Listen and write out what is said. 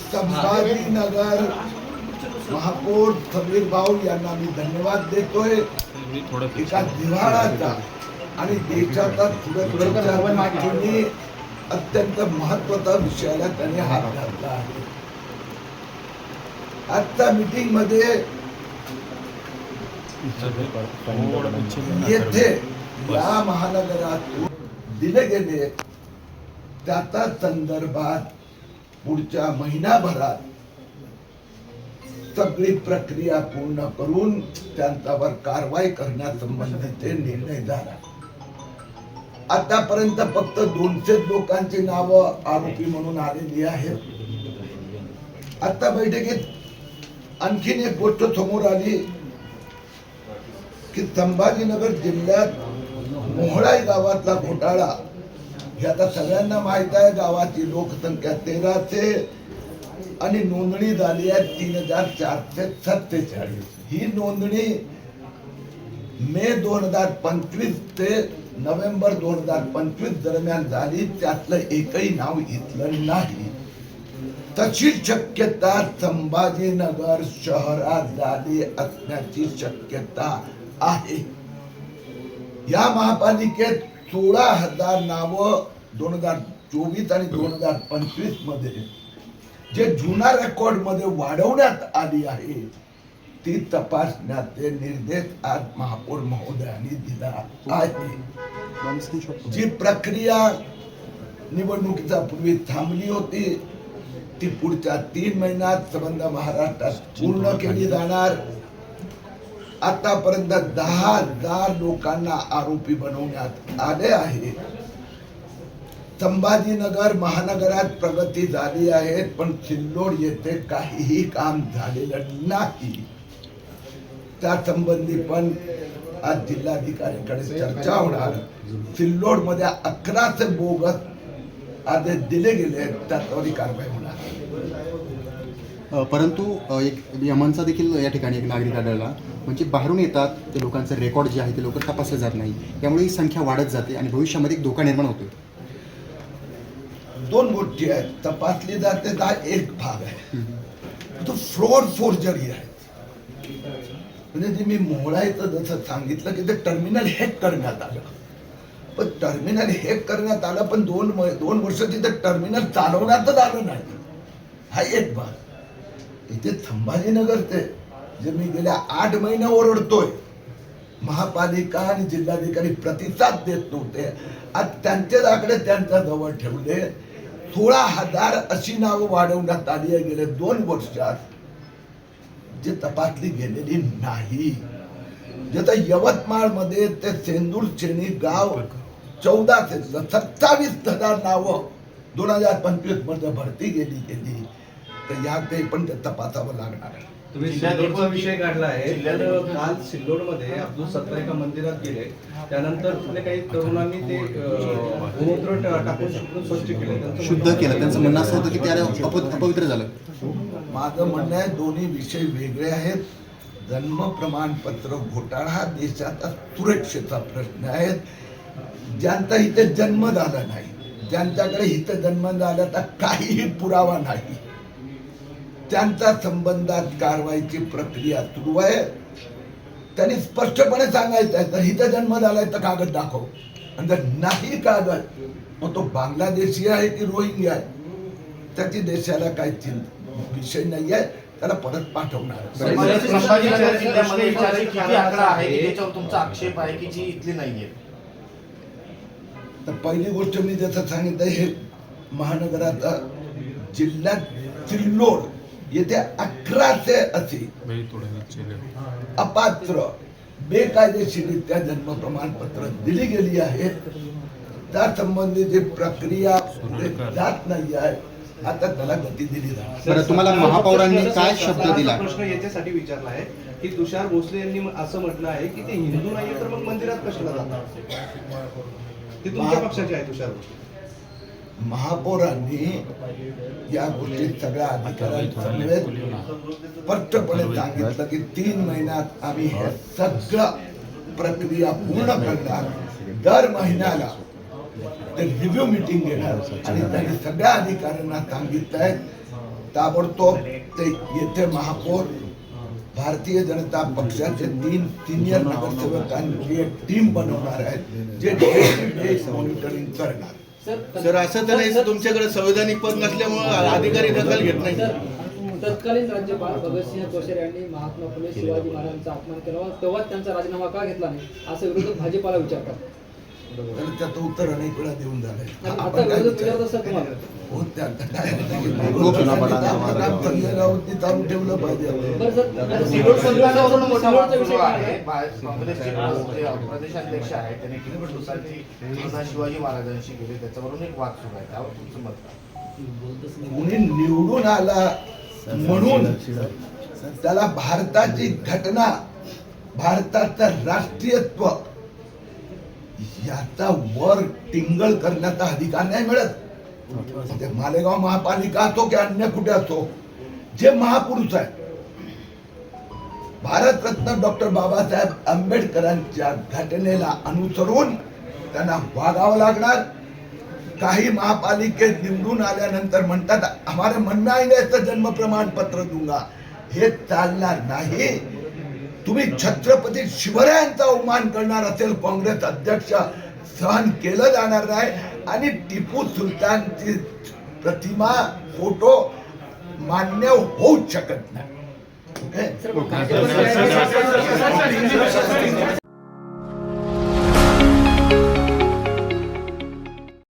संभाजीनगर महापौर समीर भाऊ यांना मी धन्यवाद देतोय. एका दिवाळाचा आणि देशाचा अत्यंत महत्वाचा विषयाला त्यांनी हात घातला आहे. आजच्या मीटिंग मध्ये येथे या महानगरातून दिले गेले त्याचा संदर्भात पुढच्या महिनाभरात सगळी प्रक्रिया पूर्ण करून त्यांच्यावर कारवाई करण्यासंबंधीचे निर्णय झाला. आतापर्यंत फक्त 200 लोकांची नावं आरोपी म्हणून आलेली आहेत. आता बैठकीत आणखीन एक गोष्ट समोर आली की संभाजीनगर जिल्ह्यात मोहळाई गावातला घोटाळा हे आता सगळ्यांना माहित आहे. गावाची लोकसंख्या 1300 आणि नोंदणी झाली आहे 3447. ही नोंदणी मे 2025 ते नोव्हेंबर 2025 दरम्यान झाली. त्यातलं एकही नाव इथलं नाही. तशी शक्यता संभाजीनगर शहरात झाली असण्याची शक्यता आहे. या महापालिकेत 16,000 नावं 2024 आणि 2025 मध्ये जे जुना रेकॉर्ड मध्ये वाढवण्यात आली आहे ती तपासण्याचे निर्देश आज महापौर महोदयांनी दिला आहे. जी प्रक्रिया निवडणुकीच्या पूर्वी थांबली होती ती पुढच्या 3 महिन्यात संबंध महाराष्ट्रात पूर्ण केली जाणार. आतापर्यंत 10,000 लोकांना आरोपी बनवण्यात आले आहे. संभाजीनगर महानगरात प्रगती झाली आहे पण सिल्लोड येथे काहीही काम झालेलं नाही. त्या संबंधी पण आज जिल्हाधिकाऱ्यांकडे चर्चा होणार. सिल्लोड मध्ये 1100 बोगस आदेश दिले गेले त्याच्यावर कारवाई होणार. परंतु एक यमनचा देखील या ठिकाणी एक नागरिक आढळला. म्हणजे बाहेरून येतात ते लोकांचं रेकॉर्ड जे आहे ते लवकर तपासलं जात नाही. त्यामुळे ही संख्या वाढत जाते आणि भविष्यामध्ये एक धोका निर्माण होतो. 2 गोष्टी आहेत. तपासली जाते हा एक भाग आहे. तो फ्रॉड फोर्जरी आहे. म्हणजे जे मी मोहळायचं जसं सांगितलं की ते टर्मिनल हॅक करण्यात आलं. पण टर्मिनल हॅक करण्यात आलं पण 2 वर्ष तिथे टर्मिनल चालवण्यातच आलं नाही. हा एक भाग. इथे संभाजीनगरचे जे मी गेल्या 8 महिने ओरडतोय महापालिका आणि जिल्हाधिकारी प्रतिसाद देत नव्हते. आज त्यांचेच आकडे त्यांच्या जवळ ठेवले. 16,000 अशी नावं वाढवण्यात आली आहे गेल्या 2 वर्षात जे तपासली गेलेली नाही. जसं यवतमाळ मध्ये ते सेंदूर शेणी गाव 1400 27,000 नावं 2025 मध्ये भरती गेली तर याकडे पण ते तपासावं लागणार आहे. तुम्ही सिल्लोडचा विषय काढला आहे. काल सिल्लोड मध्ये अब्दुल सत्ता एका मंदिरात गेले. त्यानंतर तिथले काही तरुणांनी ते गोमूत्र टाकून स्वच्छ केले, शुद्ध केलं. त्यांचं म्हणणं असं होतं की त्या अपवित्र झालं. माझं म्हणणं आहे दोन्ही विषय वेगळे आहेत. जन्म प्रमाणपत्र घोटाळा हा देशाचा सुरक्षेचा प्रश्न आहे. ज्यांचा इथे जन्म झाला नाही, ज्यांच्याकडे इथे जन्म झाल्याचा काहीही पुरावा नाही, त्यांच्या संबंधात कारवाईची प्रक्रिया सुरू आहे. त्यांनी स्पष्टपणे सांगायचं आहे तर इथे जन्म झालाय तर कागद दाखव. आणि जर नाही कागद मग तो बांगलादेशी आहे की रोहिंग्या आहे त्याची देशाला काही विषय नाही आहे. त्याला परत पाठवणार. तुमचा आक्षेप आहे की जी इथली नाहीये. तर पहिली गोष्ट मी जसं सांगितलं हे महानगराचा जिल्ह्यात सिल्लोड येथे 1100 अशी अपात्र बेकायदेशीरित्या जन्म प्रमाणपत्र दिली गेली आहेत. त्या संबंधीची प्रक्रिया जात नाही आहे. आता त्याला गती दिली जाते. बरं, तुम्हाला महापौरांनी काय शब्द दिला? प्रश्न याच्यासाठी विचारला आहे की तुषार भोसले यांनी असं म्हटलं आहे की ते हिंदू नाहीये तर मग मंदिरात कशाला जातात. ते तुमच्या पक्षाचे आहे तुषार भोसले. महापौरांनी या गोष्टीत सगळ्या अधिकाऱ्यांसमवेत स्पष्टपणे सांगितलं की 3 महिन्यात आम्ही हे सगळं प्रक्रिया पूर्ण करणार. दर महिन्याला ते रिव्ह्यू मिटिंग घेणार आणि त्यांनी सगळ्या अधिकाऱ्यांना सांगितलंय ताबडतोब ते येथे महापौर भारतीय जनता पक्षाचे 3 सिनियर नगरसेवकांची एक टीम बनवणार आहेत जे मॉनिटरिंग करणार. सर असं तर नाही तुमच्याकडे संवैधानिक पद नसल्यामुळे अधिकारी दखल घेत नाही. तत्कालीन राज्यपाल भगतसिंह कोश्यारी यांनी महात्मा फुले शिवाजी महाराजांचा अपमान केला तेव्हा त्यांचा राजीनामा का घेतला नाही असं विरोधक भाजपाला विचारतात. तर त्याचं उत्तर अनेक वेळा देऊन झालंय. आता आपण काय विरोधक विचारत असतात तुम्हाला. हो, त्यात काय आपलं काम चाललेलं आहोत ते चालू ठेवलं पाहिजे. बरं सर, सिल्लोड संघटनावरून मोठा वाद सिल्लोडचा विषय सुरू काय आहे. आहे? काँग्रेसचे जे प्रदेशाध्यक्ष आहेत त्यांनी किती दिवसांची तुलना शिवाजी महाराजांशी केली त्याच्यावरून एक वाद सुरू आहे. त्यावर तुमचं मत काय? कोणी निवडून आला म्हणून त्याला भारताची घटना भारताचं राष्ट्रीयत्व याचा वर टिंगल करण्याचा अधिकार नाही मिळत. ते मालेगाव महापालिका असो की अन्य कुठे असो जे महापुरुष आहे भारतरत्न डॉक्टर बाबासाहेब आंबेडकरांच्या घटनेला अनुसरून त्यांना वागावं लागणार. काही महापालिकेत निवडून आल्यानंतर म्हणतात हमारे मन में आएंगे तो जन्म प्रमाण पत्र दूंगा. हे चालणार नाही. तुम्ही छत्रपती शिवरायांचा अवमान करणार असेल काँग्रेस अध्यक्ष सहन केलं जाणार नाही आणि टिपू सुलतानची प्रतिमा फोटो मान्य होऊच शकत नाही. ओके.